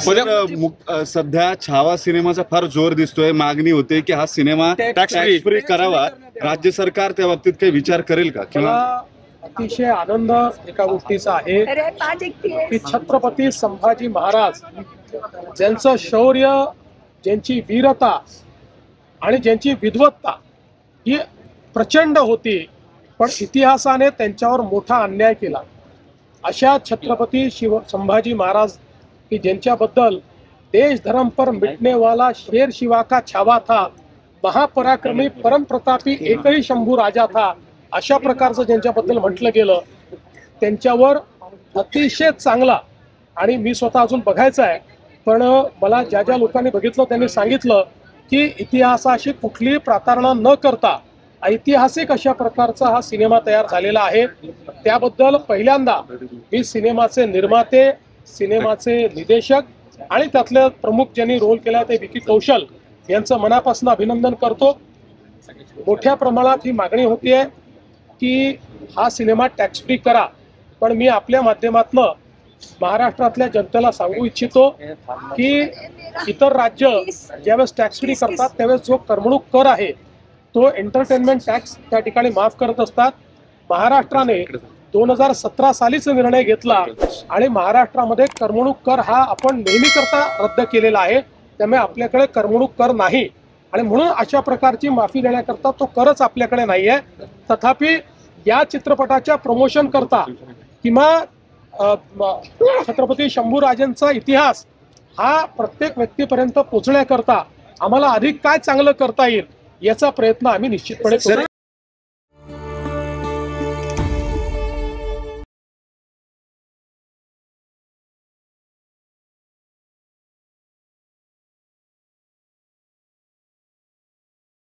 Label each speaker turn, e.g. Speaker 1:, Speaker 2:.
Speaker 1: पण सध्या छावा सिनेमाचा फार जोर दिसतोय, मागणी होते की हा सिनेमा टॅक्स फ्री करावा, राज्य सरकार त्या बाबतीत काही विचार करेल का? किंवा
Speaker 2: अतिशय आनंद एका गोष्टीचा आहे की छत्रपती संभाजी महाराज ज्यांचं शौर्य, ज्यांची वीरता आणि ज्यांची विद्वत्ता ही प्रचंड होती, पण इतिहासाने त्यांच्यावर मोठा अन्याय केला. अशा छत्रपती संभाजी महाराज की ज्यांच्याबद्दल देश धर्म पर मिटने वाला शेर शिवा का छावा था, महापराक्रमी परम प्रतापी एकही शंभू राजा था, अशा प्रकारचं ज्यांच्याबद्दल म्हटलं गेलं, त्यांच्यावर अतिशय चांगला, आणि मी स्वतः अजून बघायचं आहे, पण मला ज्या ज्या लोकांनी बघितलं त्यांनी सांगितलं की इतिहासाशी कुठलीही प्रतारणा न करता ऐतिहासिक अशा प्रकारचा हा सिनेमा तयार झालेला आहे. त्याबद्दल पहिल्यांदा मी सिनेमाचे निर्माते, सिनेमाचे निर्देशक आणि त्यातले प्रमुख ज्यांनी रोल केला ते विकी कौशल यांचं मनापासून अभिनंदन करतो. मोठ्या प्रमाणात ही मागणी होतीये की हा सिनेमा टॅक्स फ्री करा, पण मी आपल्या माध्यमातून महाराष्ट्रातल्या जनतेला सांगू इच्छितो की इतर राज्य ज्यावेळेस टॅक्स फ्री करतात त्यावेळेस जो करमणूक कर आहे तो एंटरटेनमेंट टॅक्स त्या ठिकाणी माफ करत असतात. महाराष्ट्राने 2017 सालीच निर्णय घेतला आणि महाराष्ट्रामध्ये करमणूक कर हा आपण नेहमी करता रद्द केलेला आहे, त्यामुळे आपल्याकडे करमणूक कर नाही आणि म्हणून अशा प्रकारची माफी देण्याकरता तो करच आपल्याकडे नाही आहे. तथापि या चित्रपटाच्या प्रमोशन करता किंवा छत्रपती शंभूराजांचा इतिहास हा प्रत्येक व्यक्तीपर्यंत पोहोचण्याकरता आम्हाला अधिक काय चांगलं करता येईल याचा प्रयत्न आम्ही निश्चितपणे करू.